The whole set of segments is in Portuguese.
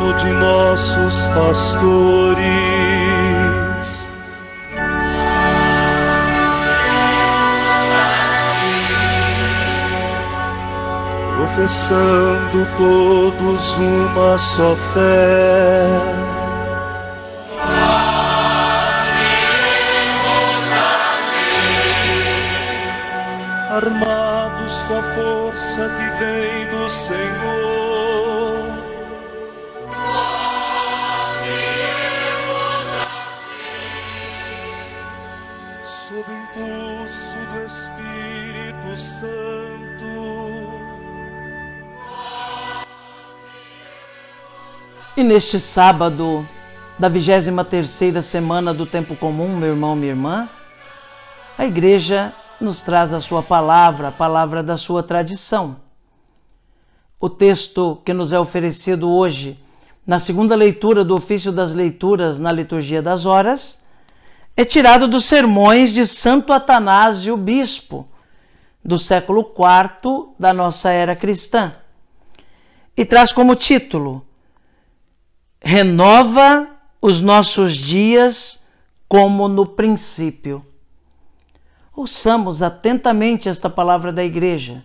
cuidado de nossos pastores. Professando todos uma só fé, armados com a força que vem do Senhor, nós iremos a ti, sob impulso do Espírito Santo. E neste sábado da 23ª semana do Tempo Comum, meu irmão, minha irmã, a Igreja nos traz a sua palavra, a palavra da sua tradição. O texto que nos é oferecido hoje, na segunda leitura do Ofício das Leituras na Liturgia das Horas, é tirado dos sermões de Santo Atanásio Bispo, do século IV da nossa era cristã, e traz como título: Renova os nossos dias como no princípio. Ouçamos atentamente esta palavra da Igreja,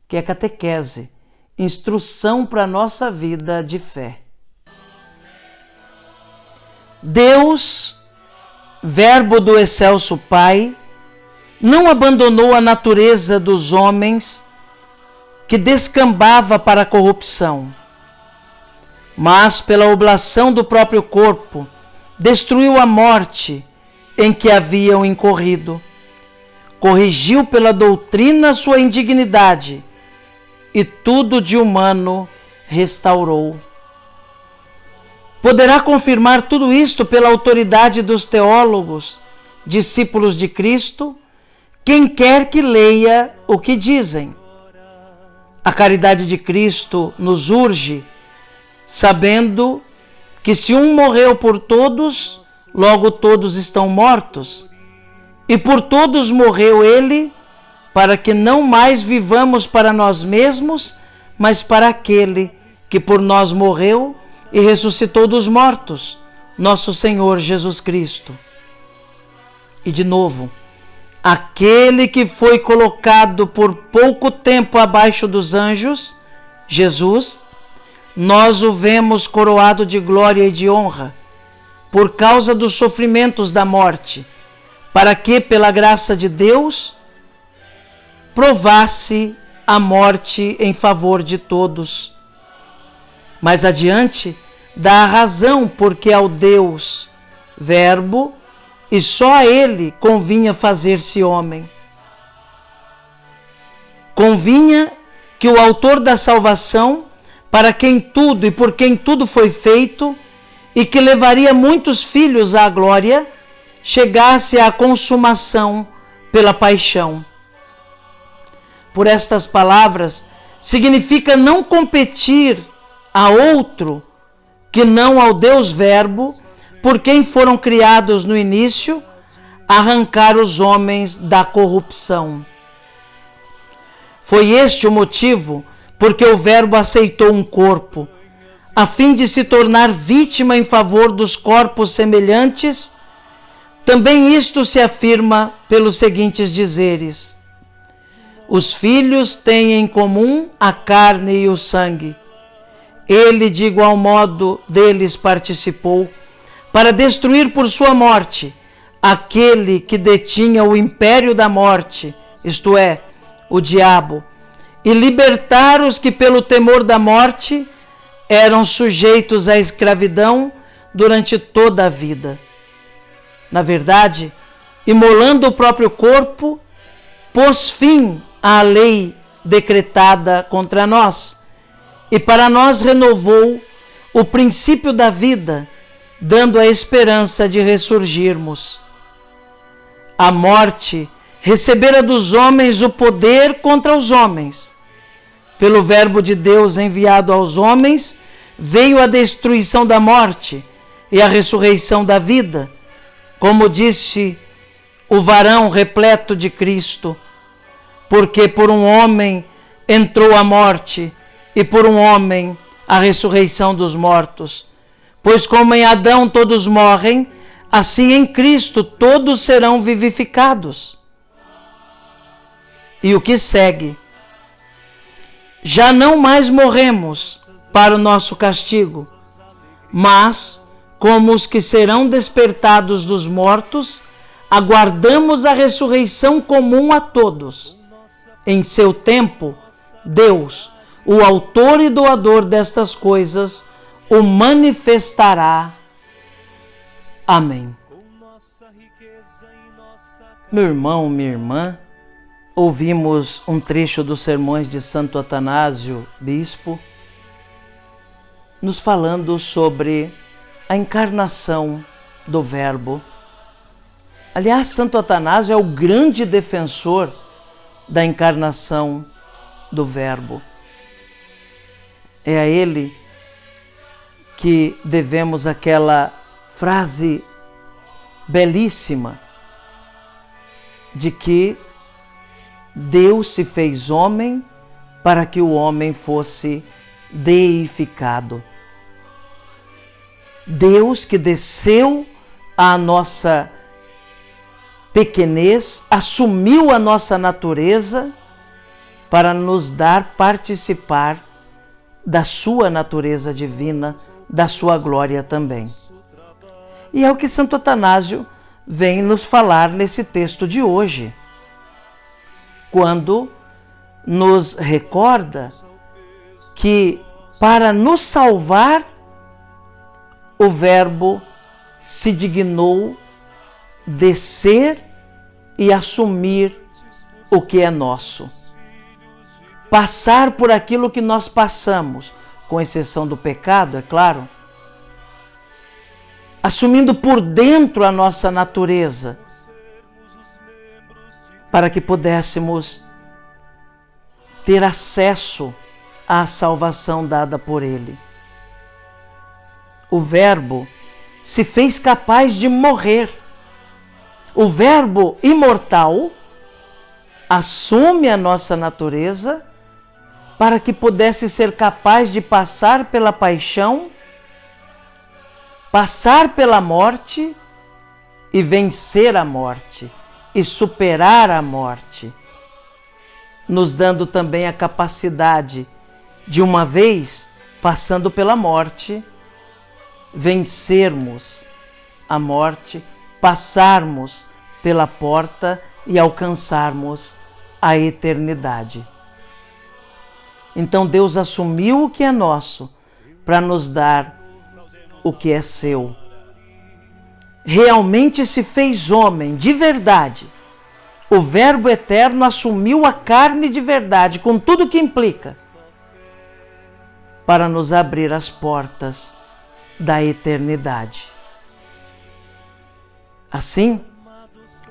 que é catequese, instrução para a nossa vida de fé. Deus, Verbo do excelso Pai, não abandonou a natureza dos homens que descambava para a corrupção, mas pela oblação do próprio corpo destruiu a morte em que haviam incorrido, corrigiu pela doutrina sua indignidade e tudo de humano restaurou. Poderá confirmar tudo isto pela autoridade dos teólogos, discípulos de Cristo, quem quer que leia o que dizem. A caridade de Cristo nos urge, sabendo que se um morreu por todos, logo todos estão mortos. E por todos morreu ele, para que não mais vivamos para nós mesmos, mas para aquele que por nós morreu e ressuscitou dos mortos, nosso Senhor Jesus Cristo. E de novo, aquele que foi colocado por pouco tempo abaixo dos anjos, Jesus, nós o vemos coroado de glória e de honra, por causa dos sofrimentos da morte, para que, pela graça de Deus, provasse a morte em favor de todos. Mais adiante, dá a razão porque ao Deus, Verbo, e só a Ele convinha fazer-se homem. Convinha que o autor da salvação, para quem tudo e por quem tudo foi feito, e que levaria muitos filhos à glória, chegasse à consumação pela paixão. Por estas palavras, significa não competir a outro que não ao Deus Verbo, por quem foram criados no início, arrancar os homens da corrupção. Foi este o motivo porque o Verbo aceitou um corpo, a fim de se tornar vítima em favor dos corpos semelhantes. Também isto se afirma pelos seguintes dizeres: os filhos têm em comum a carne e o sangue. Ele, de igual modo, deles participou, para destruir por sua morte aquele que detinha o império da morte, isto é, o diabo, e libertar os que, pelo temor da morte, eram sujeitos à escravidão durante toda a vida. Na verdade, imolando o próprio corpo, pôs fim à lei decretada contra nós, e para nós renovou o princípio da vida, dando a esperança de ressurgirmos. A morte recebera dos homens o poder contra os homens. Pelo Verbo de Deus enviado aos homens, veio a destruição da morte e a ressurreição da vida, como disse o varão repleto de Cristo, porque por um homem entrou a morte, e por um homem a ressurreição dos mortos. Pois como em Adão todos morrem, assim em Cristo todos serão vivificados. E o que segue? Já não mais morremos para o nosso castigo, mas, como os que serão despertados dos mortos, aguardamos a ressurreição comum a todos. Em seu tempo, Deus, o autor e doador destas coisas, o manifestará. Amém. Meu irmão, minha irmã, ouvimos um trecho dos sermões de Santo Atanásio, bispo, nos falando sobre a encarnação do Verbo. Aliás, Santo Atanásio é o grande defensor da encarnação do Verbo. É a ele que devemos aquela frase belíssima de que Deus se fez homem para que o homem fosse deificado. Deus que desceu à nossa pequenez, assumiu a nossa natureza para nos dar participar da sua natureza divina, da sua glória também. E é o que Santo Atanásio vem nos falar nesse texto de hoje, quando nos recorda que para nos salvar, o Verbo se dignou descer e assumir o que é nosso. Passar por aquilo que nós passamos, com exceção do pecado, é claro. Assumindo por dentro a nossa natureza, para que pudéssemos ter acesso à salvação dada por Ele. O Verbo se fez capaz de morrer. O Verbo imortal assume a nossa natureza para que pudesse ser capaz de passar pela paixão, passar pela morte e vencer a morte e superar a morte, nos dando também a capacidade de, uma vez passando pela morte, vencermos a morte, passarmos pela porta e alcançarmos a eternidade. Então Deus assumiu o que é nosso para nos dar o que é seu. Realmente se fez homem de verdade. O Verbo eterno assumiu a carne de verdade, com tudo o que implica, para nos abrir as portas da eternidade. Assim,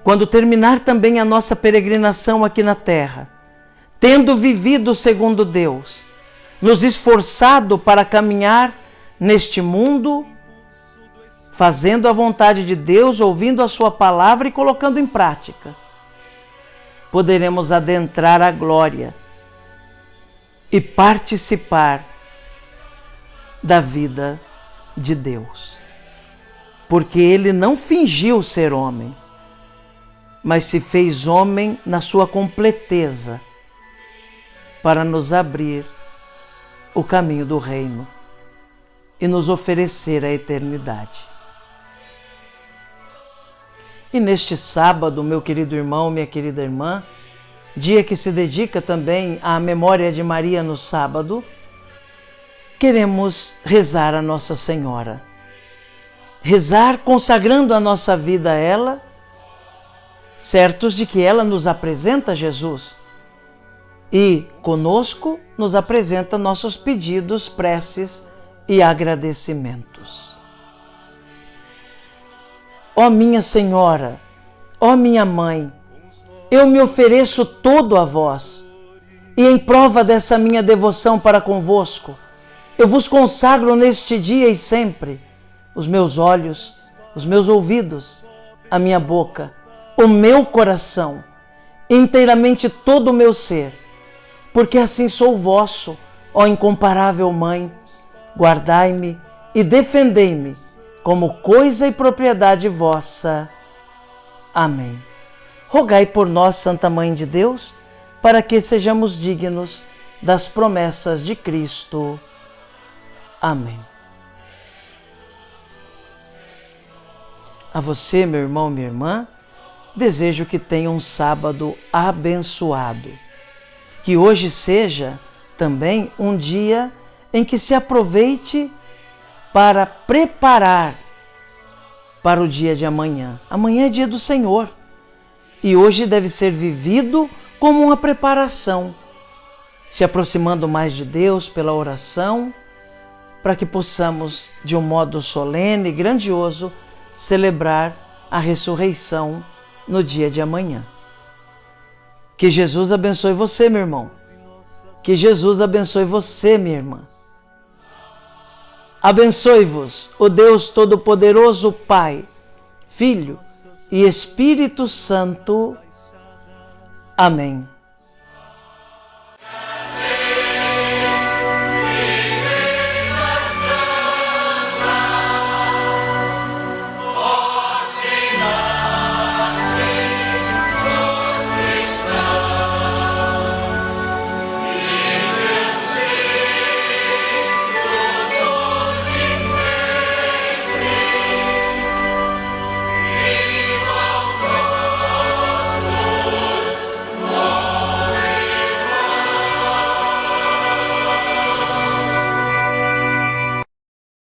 quando terminar também a nossa peregrinação aqui na terra, tendo vivido segundo Deus, nos esforçado para caminhar neste mundo, fazendo a vontade de Deus, ouvindo a sua palavra e colocando em prática, poderemos adentrar a glória e participar da vida de Deus. Porque Ele não fingiu ser homem, mas se fez homem na sua completeza, para nos abrir o caminho do reino e nos oferecer a eternidade. E neste sábado, meu querido irmão, minha querida irmã, dia que se dedica também à memória de Maria no sábado, queremos rezar a Nossa Senhora. Rezar consagrando a nossa vida a ela, certos de que ela nos apresenta Jesus e conosco nos apresenta nossos pedidos, preces e agradecimentos. Ó minha Senhora, ó minha Mãe, eu me ofereço todo a vós e em prova dessa minha devoção para convosco, eu vos consagro neste dia e sempre os meus olhos, os meus ouvidos, a minha boca, o meu coração, inteiramente todo o meu ser, porque assim sou vosso, ó incomparável Mãe, guardai-me e defendei-me como coisa e propriedade vossa. Amém. Rogai por nós, Santa Mãe de Deus, para que sejamos dignos das promessas de Cristo. Amém. A você, meu irmão, minha irmã, desejo que tenha um sábado abençoado. Que hoje seja também um dia em que se aproveite para preparar para o dia de amanhã. Amanhã é dia do Senhor e hoje deve ser vivido como uma preparação, se aproximando mais de Deus pela oração, para que possamos, de um modo solene e grandioso, celebrar a ressurreição no dia de amanhã. Que Jesus abençoe você, meu irmão. Que Jesus abençoe você, minha irmã. Abençoe-vos o Deus Todo-Poderoso, Pai, Filho e Espírito Santo. Amém.